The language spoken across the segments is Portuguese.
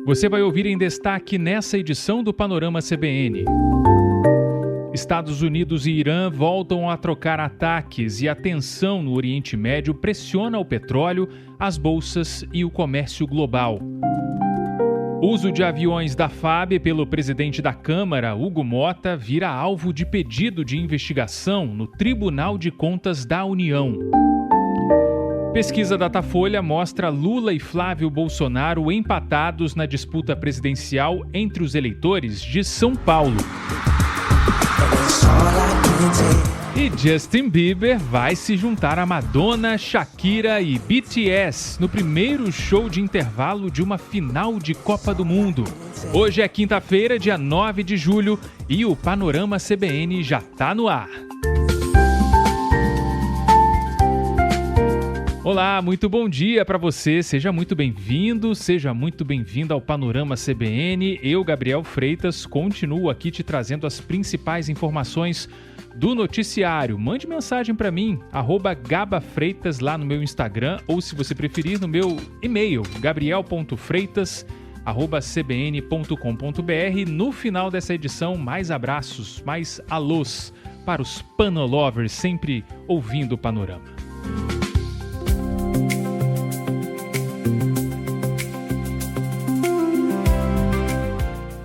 Você vai ouvir em destaque nessa edição do Panorama CBN. Estados Unidos e Irã voltam a trocar ataques e a tensão no Oriente Médio pressiona o petróleo, as bolsas e o comércio global. Uso de aviões da FAB pelo presidente da Câmara, Hugo Mota, vira alvo de pedido de investigação no Tribunal de Contas da União. Pesquisa Datafolha mostra Lula e Flávio Bolsonaro empatados na disputa presidencial entre os eleitores de São Paulo. E Justin Bieber vai se juntar a Madonna, Shakira e BTS no primeiro show de intervalo de uma final de Copa do Mundo. Hoje é quinta-feira, dia 9 de julho, e o Panorama CBN já tá no ar. Olá, muito bom dia para você, seja muito bem-vindo, seja muito bem-vinda ao Panorama CBN. Eu, Gabriel Freitas, continuo aqui te trazendo as principais informações do noticiário. Mande mensagem para mim, @gabafreitas lá no meu Instagram, ou se você preferir, no meu e-mail, gabriel.freitas@cbn.com.br. No final dessa edição, mais abraços, mais alôs para os panolovers, sempre ouvindo o Panorama.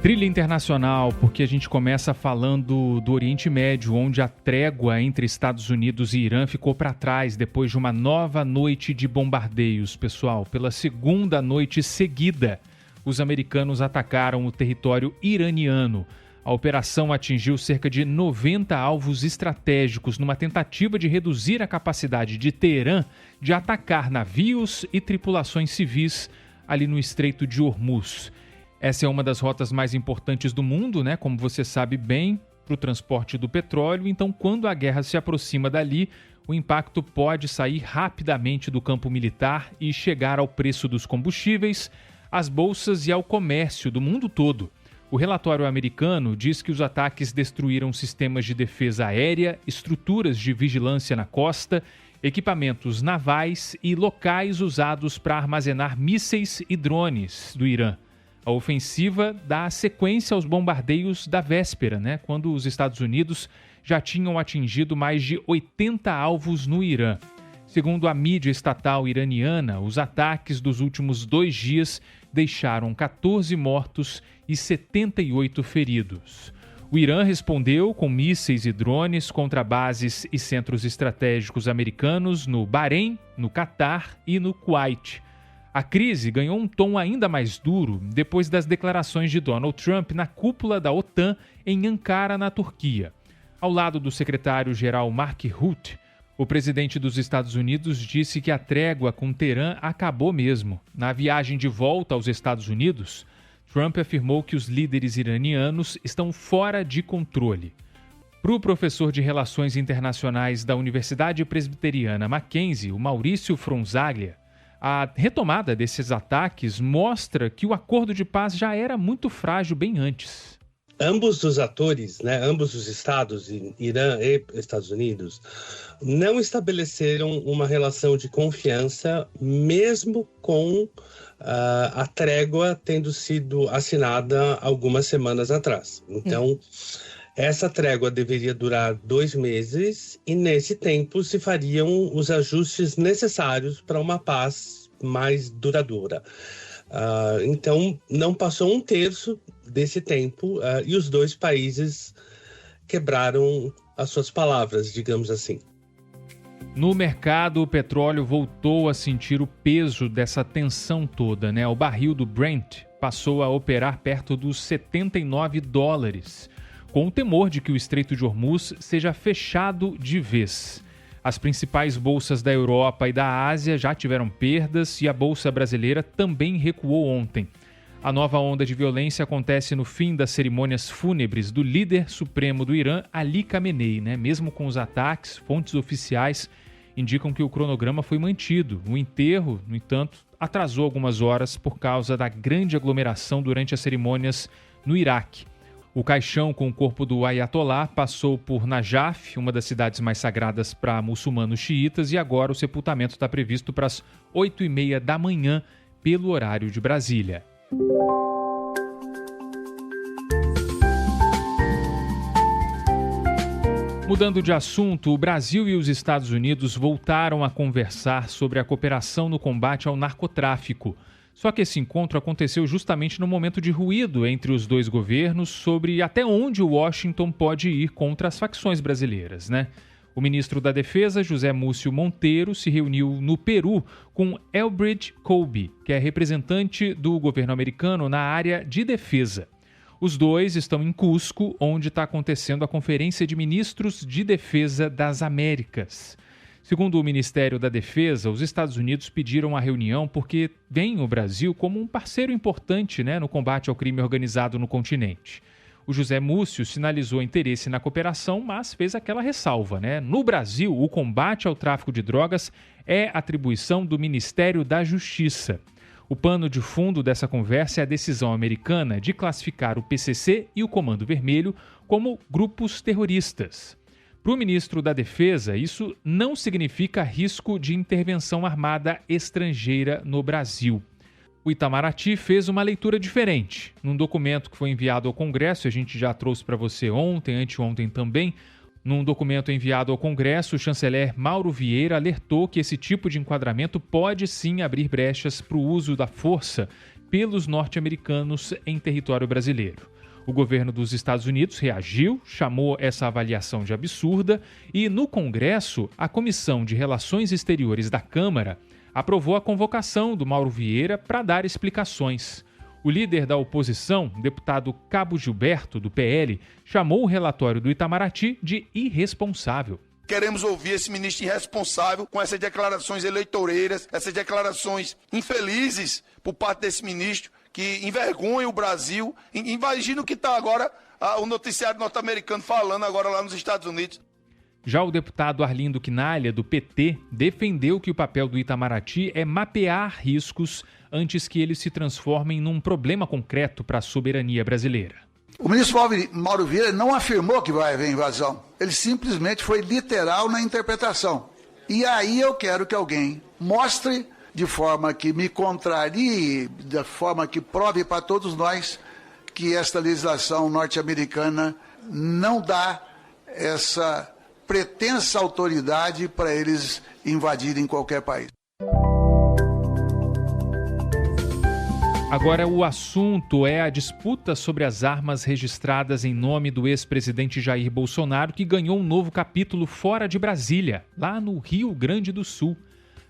Trilha internacional, porque a gente começa falando do Oriente Médio, onde a trégua entre Estados Unidos e Irã ficou para trás depois de uma nova noite de bombardeios. Pessoal, pela segunda noite seguida, os americanos atacaram o território iraniano. A operação atingiu cerca de 90 alvos estratégicos numa tentativa de reduzir a capacidade de Teherã de atacar navios e tripulações civis ali no Estreito de Hormuz. Essa é uma das rotas mais importantes do mundo, né? Como você sabe bem, para o transporte do petróleo. Então, quando a guerra se aproxima dali, o impacto pode sair rapidamente do campo militar e chegar ao preço dos combustíveis, às bolsas e ao comércio do mundo todo. O relatório americano diz que os ataques destruíram sistemas de defesa aérea, estruturas de vigilância na costa, equipamentos navais e locais usados para armazenar mísseis e drones do Irã. A ofensiva dá sequência aos bombardeios da véspera, né, quando os Estados Unidos já tinham atingido mais de 80 alvos no Irã. Segundo a mídia estatal iraniana, os ataques dos últimos 2 dias deixaram 14 mortos e 78 feridos. O Irã respondeu com mísseis e drones contra bases e centros estratégicos americanos no Bahrein, no Catar e no Kuwait. A crise ganhou um tom ainda mais duro depois das declarações de Donald Trump na cúpula da OTAN em Ankara, na Turquia. Ao lado do secretário-geral Mark Rutte, o presidente dos Estados Unidos disse que a trégua com Teherã acabou mesmo. Na viagem de volta aos Estados Unidos, Trump afirmou que os líderes iranianos estão fora de controle. Para o professor de Relações Internacionais da Universidade Presbiteriana Mackenzie, o Maurício Fronzaglia, a retomada desses ataques mostra que o acordo de paz já era muito frágil bem antes. Ambos os atores, ambos os estados, Irã e Estados Unidos, não estabeleceram uma relação de confiança, mesmo com a trégua tendo sido assinada algumas semanas atrás. Então, essa trégua deveria durar 2 meses e, nesse tempo, se fariam os ajustes necessários para uma paz mais duradoura. Então, não passou 1/3 desse tempo e os 2 países quebraram as suas palavras, digamos assim. No mercado, o petróleo voltou a sentir o peso dessa tensão toda, né? O barril do Brent passou a operar perto dos $79, com o temor de que o Estreito de Hormuz seja fechado de vez. As principais bolsas da Europa e da Ásia já tiveram perdas e a bolsa brasileira também recuou ontem. A nova onda de violência acontece no fim das cerimônias fúnebres do líder supremo do Irã, Ali Khamenei, né? Mesmo com os ataques, fontes oficiais indicam que o cronograma foi mantido. O enterro, no entanto, atrasou algumas horas por causa da grande aglomeração durante as cerimônias no Iraque. O caixão com o corpo do Ayatollah passou por Najaf, uma das cidades mais sagradas para muçulmanos xiitas, e agora o sepultamento está previsto para as 8h30 da manhã, pelo horário de Brasília. Mudando de assunto, o Brasil e os Estados Unidos voltaram a conversar sobre a cooperação no combate ao narcotráfico. Só que esse encontro aconteceu justamente no momento de ruído entre os dois governos sobre até onde Washington pode ir contra as facções brasileiras, né? O ministro da Defesa, José Múcio Monteiro, se reuniu no Peru com Elbridge Colby, que é representante do governo americano na área de defesa. Os dois estão em Cusco, onde está acontecendo a Conferência de Ministros de Defesa das Américas. Segundo o Ministério da Defesa, os Estados Unidos pediram a reunião porque veem o Brasil como um parceiro importante, no combate ao crime organizado no continente. O José Múcio sinalizou interesse na cooperação, mas fez aquela ressalva, No Brasil, o combate ao tráfico de drogas é atribuição do Ministério da Justiça. O pano de fundo dessa conversa é a decisão americana de classificar o PCC e o Comando Vermelho como grupos terroristas. Para o ministro da Defesa, isso não significa risco de intervenção armada estrangeira no Brasil. O Itamaraty fez uma leitura diferente. Num documento que foi enviado ao Congresso, a gente já trouxe para você ontem, anteontem também, num documento enviado ao Congresso, o chanceler Mauro Vieira alertou que esse tipo de enquadramento pode sim abrir brechas para o uso da força pelos norte-americanos em território brasileiro. O governo dos Estados Unidos reagiu, chamou essa avaliação de absurda e, no Congresso, a Comissão de Relações Exteriores da Câmara aprovou a convocação do Mauro Vieira para dar explicações. O líder da oposição, deputado Cabo Gilberto, do PL, chamou o relatório do Itamaraty de irresponsável. Queremos ouvir esse ministro irresponsável com essas declarações eleitoreiras, essas declarações infelizes por parte desse ministro, que envergonha o Brasil. Imagina o que está agora o noticiário norte-americano falando agora lá nos Estados Unidos. Já o deputado Arlindo Quinalha, do PT, defendeu que o papel do Itamaraty é mapear riscos antes que eles se transformem num problema concreto para a soberania brasileira. O ministro Mauro Vieira não afirmou que vai haver invasão. Ele simplesmente foi literal na interpretação. E aí eu quero que alguém mostre de forma que me contrarie, de forma que prove para todos nós que esta legislação norte-americana não dá essa pretensa autoridade para eles invadirem qualquer país. Agora o assunto é a disputa sobre as armas registradas em nome do ex-presidente Jair Bolsonaro, que ganhou um novo capítulo fora de Brasília, lá no Rio Grande do Sul.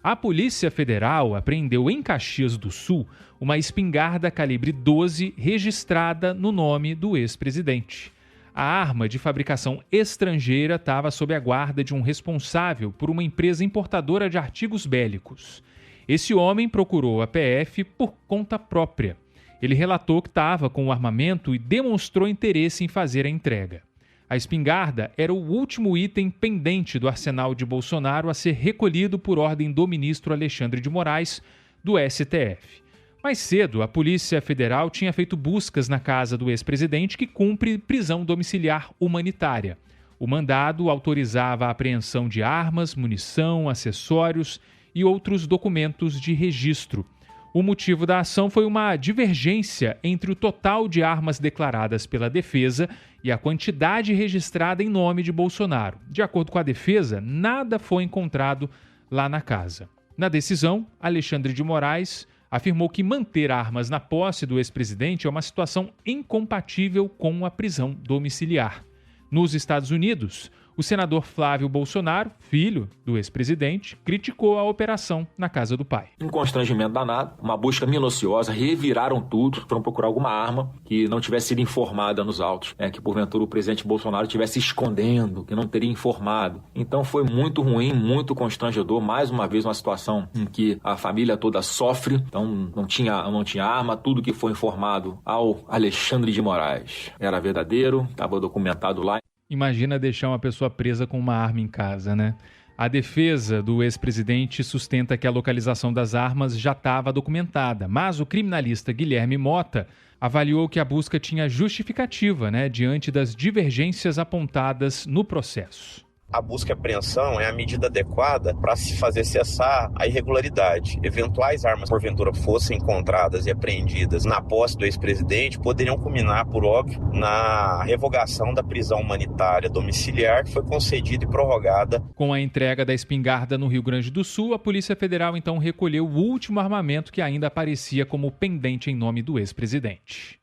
A Polícia Federal apreendeu em Caxias do Sul uma espingarda calibre 12 registrada no nome do ex-presidente. A arma de fabricação estrangeira estava sob a guarda de um responsável por uma empresa importadora de artigos bélicos. Esse homem procurou a PF por conta própria. Ele relatou que estava com o armamento e demonstrou interesse em fazer a entrega. A espingarda era o último item pendente do arsenal de Bolsonaro a ser recolhido por ordem do ministro Alexandre de Moraes, do STF. Mais cedo, a Polícia Federal tinha feito buscas na casa do ex-presidente, que cumpre prisão domiciliar humanitária. O mandado autorizava a apreensão de armas, munição, acessórios e outros documentos de registro. O motivo da ação foi uma divergência entre o total de armas declaradas pela defesa e a quantidade registrada em nome de Bolsonaro. De acordo com a defesa, nada foi encontrado lá na casa. Na decisão, Alexandre de Moraes afirmou que manter armas na posse do ex-presidente é uma situação incompatível com a prisão domiciliar. Nos Estados Unidos, o senador Flávio Bolsonaro, filho do ex-presidente, criticou a operação na casa do pai. Um constrangimento danado, uma busca minuciosa, reviraram tudo, foram procurar alguma arma que não tivesse sido informada nos autos, que porventura o presidente Bolsonaro estivesse escondendo, que não teria informado. Então foi muito ruim, muito constrangedor, mais uma vez uma situação em que a família toda sofre, então não tinha arma, tudo que foi informado ao Alexandre de Moraes era verdadeiro, estava documentado lá. Imagina deixar uma pessoa presa com uma arma em casa, né? A defesa do ex-presidente sustenta que a localização das armas já estava documentada, mas o criminalista Guilherme Mota avaliou que a busca tinha justificativa, diante das divergências apontadas no processo. A busca e apreensão é a medida adequada para se fazer cessar a irregularidade. Eventuais armas, porventura, fossem encontradas e apreendidas na posse do ex-presidente, poderiam culminar, por óbvio, na revogação da prisão humanitária domiciliar, que foi concedida e prorrogada. Com a entrega da espingarda no Rio Grande do Sul, a Polícia Federal então recolheu o último armamento que ainda aparecia como pendente em nome do ex-presidente.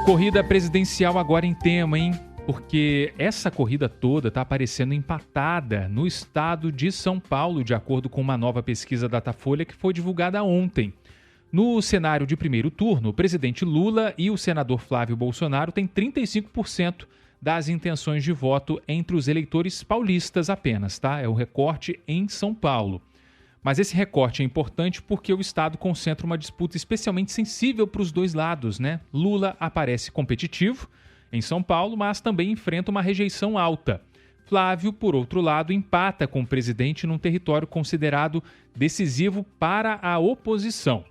Corrida presidencial agora em tema, hein? Porque essa corrida toda está aparecendo empatada no estado de São Paulo, de acordo com uma nova pesquisa Datafolha que foi divulgada ontem. No cenário de primeiro turno, o presidente Lula e o senador Flávio Bolsonaro têm 35% das intenções de voto entre os eleitores paulistas apenas, tá? É o recorte em São Paulo. Mas esse recorte é importante porque o estado concentra uma disputa especialmente sensível para os dois lados, né? Lula aparece competitivo em São Paulo, mas também enfrenta uma rejeição alta. Flávio, por outro lado, empata com o presidente num território considerado decisivo para a oposição.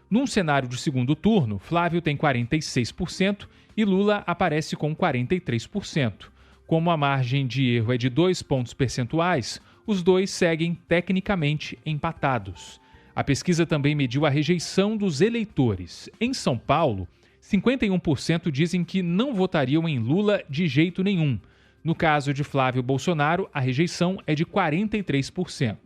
Num cenário de segundo turno, Flávio tem 46% e Lula aparece com 43%. Como a margem de erro é de 2 pontos percentuais, os dois seguem tecnicamente empatados. A pesquisa também mediu a rejeição dos eleitores. Em São Paulo, 51% dizem que não votariam em Lula de jeito nenhum. No caso de Flávio Bolsonaro, a rejeição é de 43%.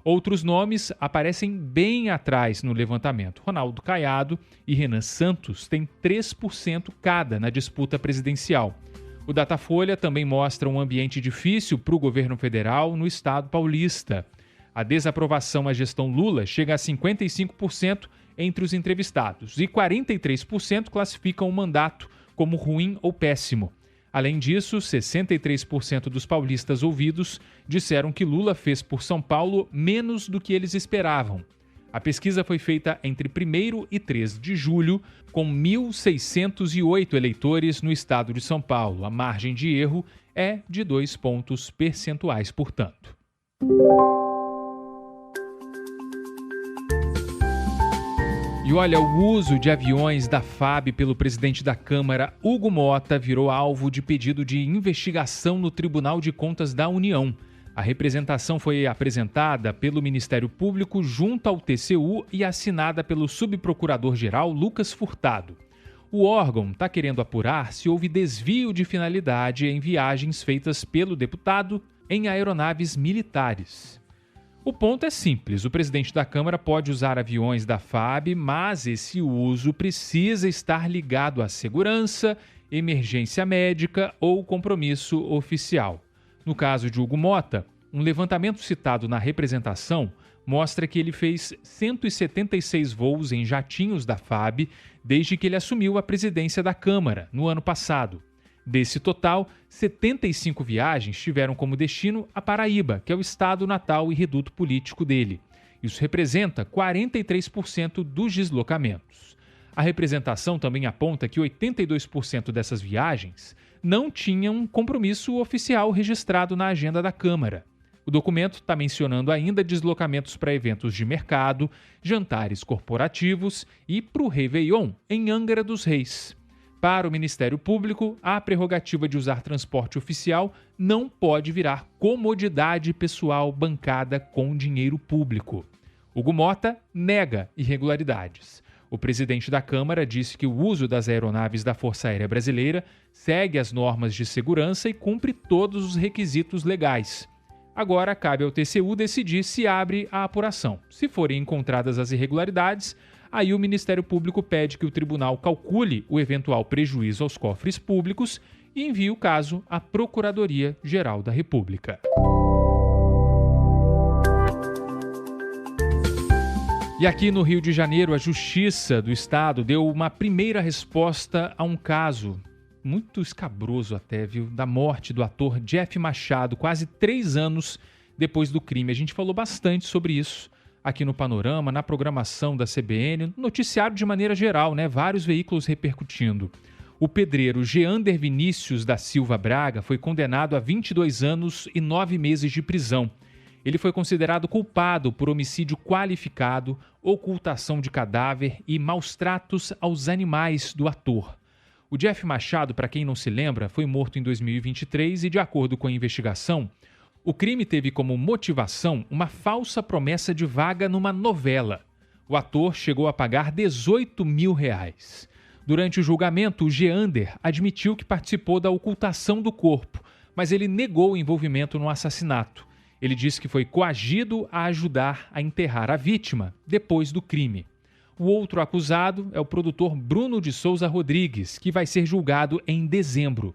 Outros nomes aparecem bem atrás no levantamento. Ronaldo Caiado e Renan Santos têm 3% cada na disputa presidencial. O Datafolha também mostra um ambiente difícil para o governo federal no estado paulista. A desaprovação à gestão Lula chega a 55% entre os entrevistados e 43% classificam o mandato como ruim ou péssimo. Além disso, 63% dos paulistas ouvidos disseram que Lula fez por São Paulo menos do que eles esperavam. A pesquisa foi feita entre 1º e 3 de julho, com 1.608 eleitores no estado de São Paulo. A margem de erro é de 2 pontos percentuais, portanto. E olha, o uso de aviões da FAB pelo presidente da Câmara, Hugo Mota, virou alvo de pedido de investigação no Tribunal de Contas da União. A representação foi apresentada pelo Ministério Público junto ao TCU e assinada pelo subprocurador-geral Lucas Furtado. O órgão está querendo apurar se houve desvio de finalidade em viagens feitas pelo deputado em aeronaves militares. O ponto é simples, o presidente da Câmara pode usar aviões da FAB, mas esse uso precisa estar ligado à segurança, emergência médica ou compromisso oficial. No caso de Hugo Mota, um levantamento citado na representação mostra que ele fez 176 voos em jatinhos da FAB desde que ele assumiu a presidência da Câmara, no ano passado. Desse total, 75 viagens tiveram como destino a Paraíba, que é o estado natal e reduto político dele. Isso representa 43% dos deslocamentos. A representação também aponta que 82% dessas viagens não tinham um compromisso oficial registrado na agenda da Câmara. O documento está mencionando ainda deslocamentos para eventos de mercado, jantares corporativos e para o Réveillon em Angra dos Reis. Para o Ministério Público, a prerrogativa de usar transporte oficial não pode virar comodidade pessoal bancada com dinheiro público. Hugo Mota nega irregularidades. O presidente da Câmara disse que o uso das aeronaves da Força Aérea Brasileira segue as normas de segurança e cumpre todos os requisitos legais. Agora cabe ao TCU decidir se abre a apuração. Se forem encontradas as irregularidades, aí o Ministério Público pede que o tribunal calcule o eventual prejuízo aos cofres públicos e envie o caso à Procuradoria-Geral da República. E aqui no Rio de Janeiro, a Justiça do Estado deu uma primeira resposta a um caso muito escabroso até, viu? Da morte do ator Jeff Machado, quase 3 anos depois do crime. A gente falou bastante sobre isso aqui no Panorama, na programação da CBN, no noticiário de maneira geral, né? Vários veículos repercutindo. O pedreiro Geander Vinícius da Silva Braga foi condenado a 22 anos e 9 meses de prisão. Ele foi considerado culpado por homicídio qualificado, ocultação de cadáver e maus tratos aos animais do ator. O Jeff Machado, para quem não se lembra, foi morto em 2023 e, de acordo com a investigação, o crime teve como motivação uma falsa promessa de vaga numa novela. O ator chegou a pagar R$18 mil. Durante o julgamento, o Geander admitiu que participou da ocultação do corpo, mas ele negou o envolvimento no assassinato. Ele disse que foi coagido a ajudar a enterrar a vítima depois do crime. O outro acusado é o produtor Bruno de Souza Rodrigues, que vai ser julgado em dezembro.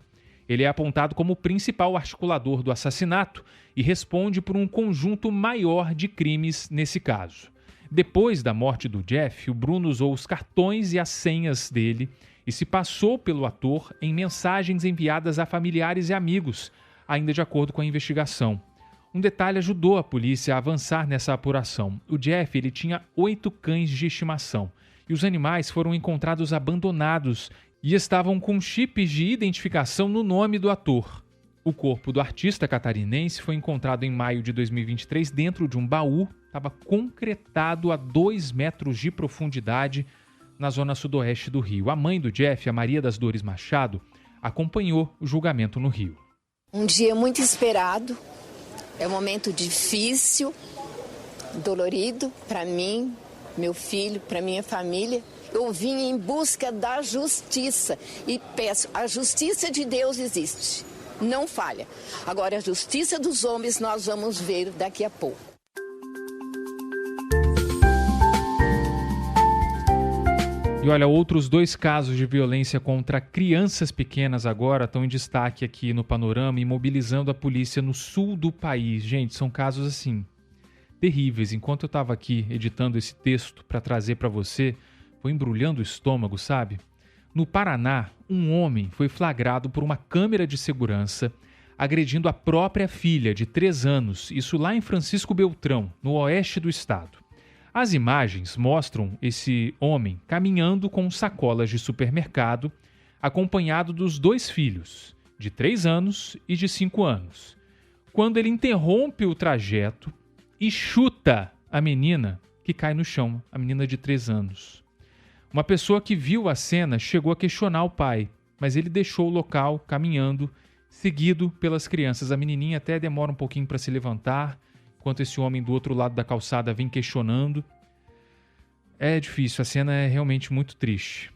Ele é apontado como o principal articulador do assassinato e responde por um conjunto maior de crimes nesse caso. Depois da morte do Jeff, o Bruno usou os cartões e as senhas dele e se passou pelo ator em mensagens enviadas a familiares e amigos, ainda de acordo com a investigação. Um detalhe ajudou a polícia a avançar nessa apuração. O Jeff ele tinha 8 cães de estimação e os animais foram encontrados abandonados e estavam com chips de identificação no nome do ator. O corpo do artista catarinense foi encontrado em maio de 2023 dentro de um baú, estava concretado a 2 metros de profundidade na zona sudoeste do Rio. A mãe do Jeff, a Maria das Dores Machado, acompanhou o julgamento no Rio. Um dia muito esperado. É um momento difícil, dolorido para mim, meu filho, para minha família. Eu vim em busca da justiça e peço, a justiça de Deus existe, não falha. Agora, a justiça dos homens nós vamos ver daqui a pouco. E olha, outros 2 casos de violência contra crianças pequenas agora estão em destaque aqui no Panorama e mobilizando a polícia no sul do país. Gente, são casos assim, terríveis. Enquanto eu estava aqui editando esse texto para trazer para você, foi embrulhando o estômago, sabe? No Paraná, um homem foi flagrado por uma câmera de segurança agredindo a própria filha de 3 anos, isso lá em Francisco Beltrão, no oeste do estado. As imagens mostram esse homem caminhando com sacolas de supermercado, acompanhado dos 2 filhos, de 3 anos e de 5 anos, quando ele interrompe o trajeto e chuta a menina que cai no chão, a menina de 3 anos. Uma pessoa que viu a cena chegou a questionar o pai, mas ele deixou o local caminhando, seguido pelas crianças. A menininha até demora um pouquinho para se levantar, enquanto esse homem do outro lado da calçada vem questionando. É difícil, a cena é realmente muito triste.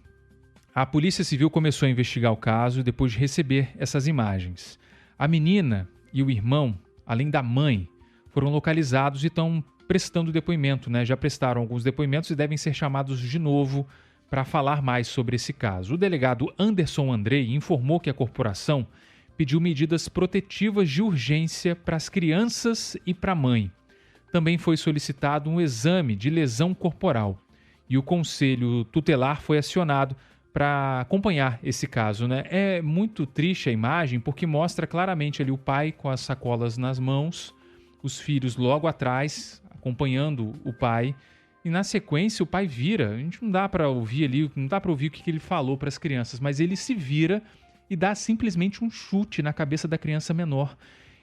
A Polícia Civil começou a investigar o caso depois de receber essas imagens. A menina e o irmão, além da mãe, foram localizados e estão prestando depoimento, né? Já prestaram alguns depoimentos e devem ser chamados de novo para falar mais sobre esse caso. O delegado Anderson Andrei informou que a corporação pediu medidas protetivas de urgência para as crianças e para a mãe. Também foi solicitado um exame de lesão corporal e o Conselho Tutelar foi acionado para acompanhar esse caso, né? É muito triste a imagem porque mostra claramente ali o pai com as sacolas nas mãos, os filhos logo atrás acompanhando o pai e na sequência o pai vira. A gente não dá para ouvir ali, não dá para ouvir o que ele falou para as crianças, mas ele se vira e dá simplesmente um chute na cabeça da criança menor.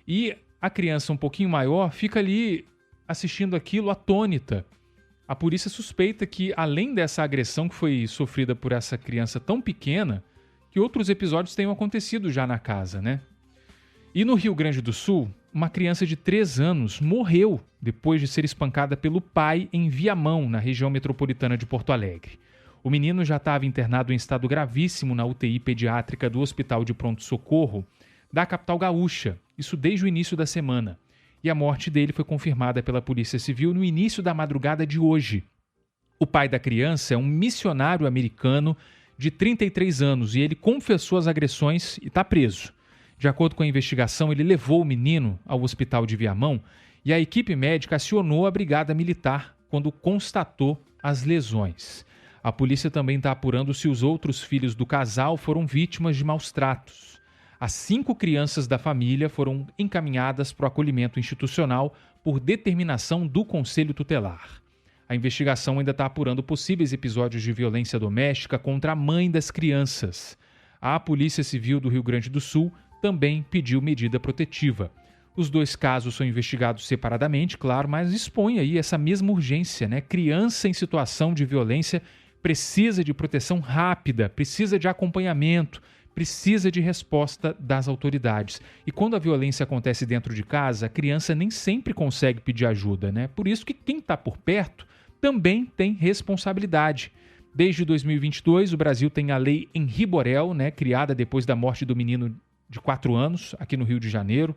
E a criança um pouquinho maior fica ali assistindo aquilo atônita. A polícia suspeita que, além dessa agressão que foi sofrida por essa criança tão pequena, que outros episódios tenham acontecido já na casa, né? E no Rio Grande do Sul, uma criança de 3 anos morreu depois de ser espancada pelo pai em Viamão, na região metropolitana de Porto Alegre. O menino já estava internado em estado gravíssimo na UTI pediátrica do Hospital de Pronto-Socorro da capital gaúcha, isso desde o início da semana. E a morte dele foi confirmada pela Polícia Civil no início da madrugada de hoje. O pai da criança é um missionário americano de 33 anos e ele confessou as agressões e está preso. De acordo com a investigação, ele levou o menino ao hospital de Viamão e a equipe médica acionou a brigada militar quando constatou as lesões. A polícia também está apurando se os outros filhos do casal foram vítimas de maus tratos. As 5 crianças da família foram encaminhadas para o acolhimento institucional por determinação do Conselho Tutelar. A investigação ainda está apurando possíveis episódios de violência doméstica contra a mãe das crianças. A Polícia Civil do Rio Grande do Sul também pediu medida protetiva. Os 2 casos são investigados separadamente, claro, mas expõe aí essa mesma urgência, né? Criança em situação de violência precisa de proteção rápida, precisa de acompanhamento, precisa de resposta das autoridades. E quando a violência acontece dentro de casa, a criança nem sempre consegue pedir ajuda, né? Por isso que quem está por perto também tem responsabilidade. Desde 2022, o Brasil tem a Lei Henri Borel, né, criada depois da morte do menino de 4 anos, aqui no Rio de Janeiro.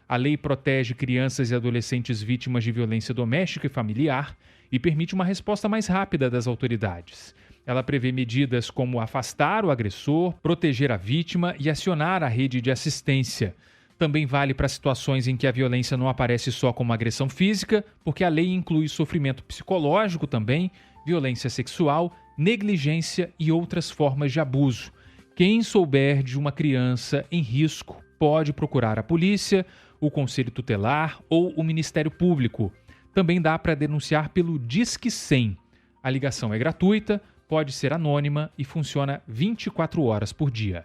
A lei protege crianças e adolescentes vítimas de violência doméstica e familiar e permite uma resposta mais rápida das autoridades. Ela prevê medidas como afastar o agressor, proteger a vítima e acionar a rede de assistência. Também vale para situações em que a violência não aparece só como agressão física, porque a lei inclui sofrimento psicológico também, violência sexual, negligência e outras formas de abuso. Quem souber de uma criança em risco pode procurar a polícia, o Conselho Tutelar ou o Ministério Público. Também dá para denunciar pelo Disque 100. A ligação é gratuita, pode ser anônima e funciona 24 horas por dia.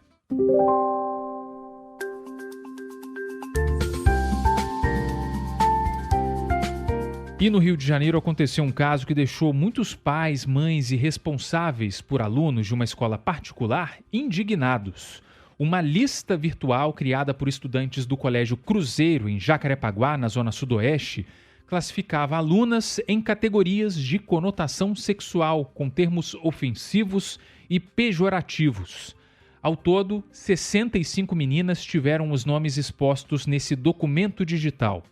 E no Rio de Janeiro aconteceu um caso que deixou muitos pais, mães e responsáveis por alunos de uma escola particular indignados. Uma lista virtual criada por estudantes do Colégio Cruzeiro, em Jacarepaguá, na zona sudoeste, classificava alunas em categorias de conotação sexual, com termos ofensivos e pejorativos. Ao todo, 65 meninas tiveram os nomes expostos nesse documento digital.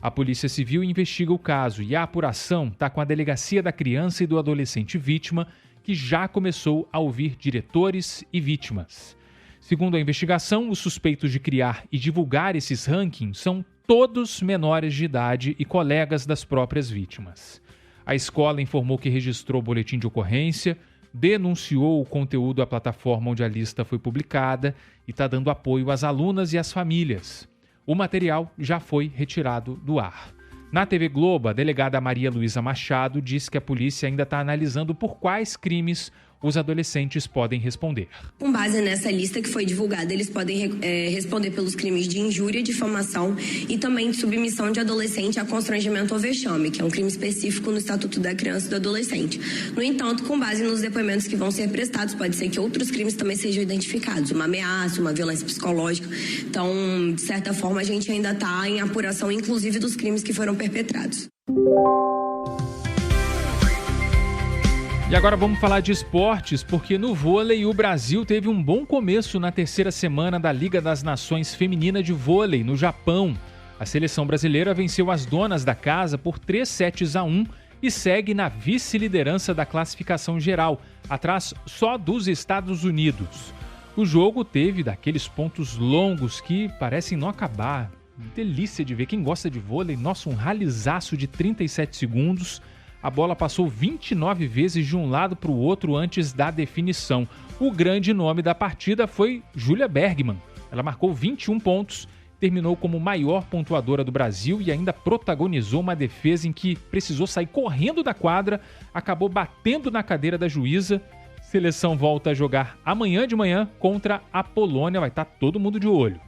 A Polícia Civil investiga o caso e a apuração está com a Delegacia da Criança e do Adolescente Vítima, que já começou a ouvir diretores e vítimas. Segundo a investigação, os suspeitos de criar e divulgar esses rankings são todos menores de idade e colegas das próprias vítimas. A escola informou que registrou o boletim de ocorrência, denunciou o conteúdo à plataforma onde a lista foi publicada e está dando apoio às alunas e às famílias. O material já foi retirado do ar. Na TV Globo, a delegada Maria Luísa Machado disse que a polícia ainda está analisando por quais crimes os adolescentes podem responder. Com base nessa lista que foi divulgada, eles podem responder pelos crimes de injúria, difamação e também de submissão de adolescente a constrangimento ou vexame, que é um crime específico no Estatuto da Criança e do Adolescente. No entanto, com base nos depoimentos que vão ser prestados, pode ser que outros crimes também sejam identificados, uma ameaça, uma violência psicológica. Então, de certa forma, a gente ainda está em apuração, inclusive, dos crimes que foram perpetrados. E agora vamos falar de esportes, porque no vôlei o Brasil teve um bom começo na terceira semana da Liga das Nações Feminina de Vôlei, no Japão. A seleção brasileira venceu as donas da casa por 3-1 e segue na vice-liderança da classificação geral, atrás só dos Estados Unidos. O jogo teve daqueles pontos longos que parecem não acabar. Delícia de ver. Quem gosta de vôlei, nossa, um ralizaço de 37 segundos. A bola passou 29 vezes de um lado para o outro antes da definição. O grande nome da partida foi Júlia Bergman. Ela marcou 21 pontos, terminou como maior pontuadora do Brasil e ainda protagonizou uma defesa em que precisou sair correndo da quadra, acabou batendo na cadeira da juíza. Seleção volta a jogar amanhã de manhã contra a Polônia, vai estar todo mundo de olho.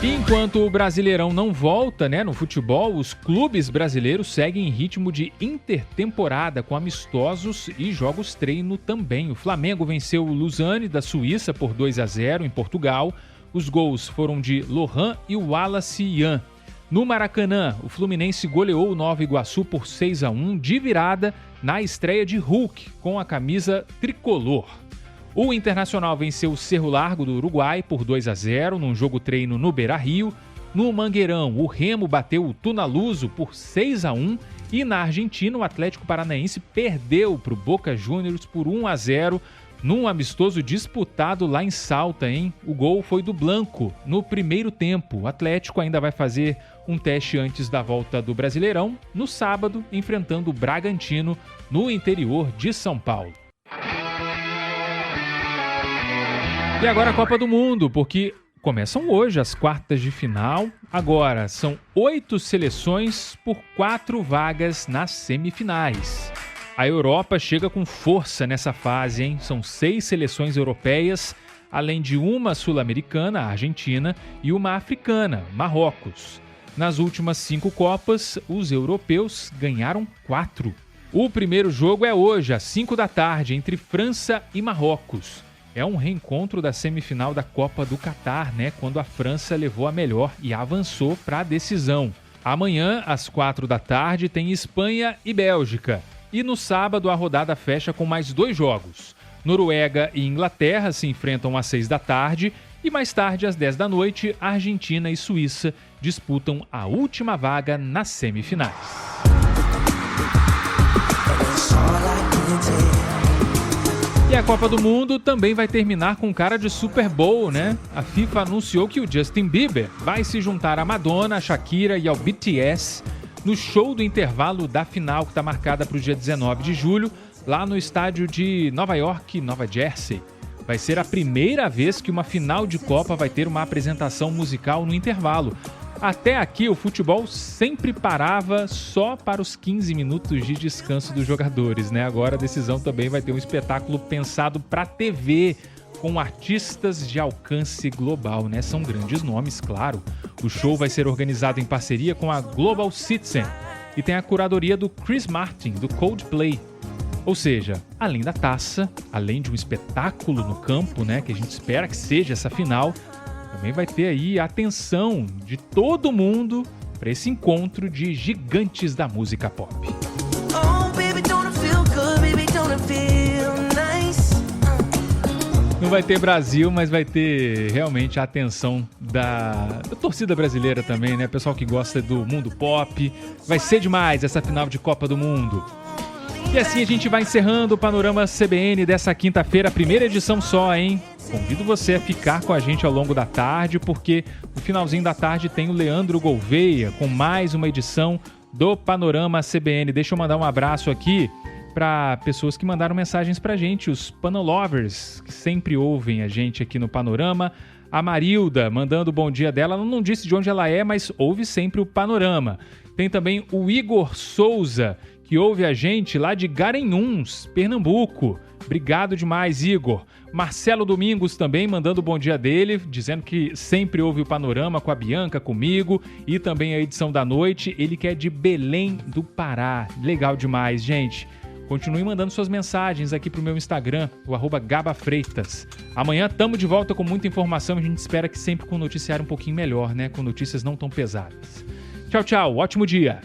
Enquanto o Brasileirão não volta, no futebol, os clubes brasileiros seguem em ritmo de intertemporada, com amistosos e jogos treino também. O Flamengo venceu o Lausanne da Suíça por 2-0 em Portugal. Os gols foram de Lohan e Wallace Ian. No Maracanã, o Fluminense goleou o Nova Iguaçu por 6-1 de virada na estreia de Hulk com a camisa tricolor. O Internacional venceu o Cerro Largo do Uruguai por 2-0 num jogo treino no Beira-Rio. No Mangueirão, o Remo bateu o Tunaluso por 6-1 e na Argentina o Atlético Paranaense perdeu para o Boca Juniors por 1-0 num amistoso disputado lá em Salta, hein? O gol foi do Blanco no primeiro tempo. O Atlético ainda vai fazer um teste antes da volta do Brasileirão no sábado, enfrentando o Bragantino no interior de São Paulo. E agora a Copa do Mundo, porque começam hoje as quartas de final. Agora são 8 seleções por 4 vagas nas semifinais. A Europa chega com força nessa fase, hein? São 6 seleções europeias, além de uma sul-americana, a Argentina, e uma africana, Marrocos. Nas últimas 5 Copas, os europeus ganharam 4. O primeiro jogo é hoje, às 5 da tarde, entre França e Marrocos. É um reencontro da semifinal da Copa do Catar, né? Quando a França levou a melhor e avançou para a decisão. Amanhã, às 4 da tarde, tem Espanha e Bélgica. E no sábado, a rodada fecha com mais 2 jogos. Noruega e Inglaterra se enfrentam às 6 da tarde e mais tarde, às 10 da noite, Argentina e Suíça disputam a última vaga nas semifinais. E a Copa do Mundo também vai terminar com cara de Super Bowl, né? A FIFA anunciou que o Justin Bieber vai se juntar a Madonna, a Shakira e ao BTS no show do intervalo da final que está marcada para o dia 19 de julho, lá no estádio de Nova York, Nova Jersey. Vai ser a primeira vez que uma final de Copa vai ter uma apresentação musical no intervalo. Até aqui, o futebol sempre parava só para os 15 minutos de descanso dos jogadores, né? Agora a decisão também vai ter um espetáculo pensado para TV, com artistas de alcance global, né? São grandes nomes, claro. O show vai ser organizado em parceria com a Global Citizen e tem a curadoria do Chris Martin, do Coldplay. Ou seja, além da taça, além de um espetáculo no campo, né, que a gente espera que seja essa final, também vai ter aí a atenção de todo mundo para esse encontro de gigantes da música pop. Não vai ter Brasil, mas vai ter realmente a atenção da torcida brasileira também, né? Pessoal que gosta do mundo pop. Vai ser demais essa final de Copa do Mundo. E assim a gente vai encerrando o Panorama CBN dessa quinta-feira, primeira edição só, hein? Convido você a ficar com a gente ao longo da tarde, porque no finalzinho da tarde tem o Leandro Gouveia com mais uma edição do Panorama CBN. Deixa eu mandar um abraço aqui para pessoas que mandaram mensagens pra gente, os Panolovers, que sempre ouvem a gente aqui no Panorama. A Marilda mandando o bom dia dela, ela não disse de onde ela é, mas ouve sempre o Panorama. Tem também o Igor Souza, que ouve a gente lá de Garanhuns, Pernambuco. Obrigado demais, Igor. Marcelo Domingos também mandando o bom dia dele, dizendo que sempre ouve o Panorama com a Bianca, comigo, e também a edição da noite. Ele que é de Belém do Pará. Legal demais, gente. Continue mandando suas mensagens aqui pro meu Instagram, o @gabafreitas. Amanhã estamos de volta com muita informação. A gente espera que sempre com um noticiário um pouquinho melhor, né? Com notícias não tão pesadas. Tchau, tchau. Ótimo dia.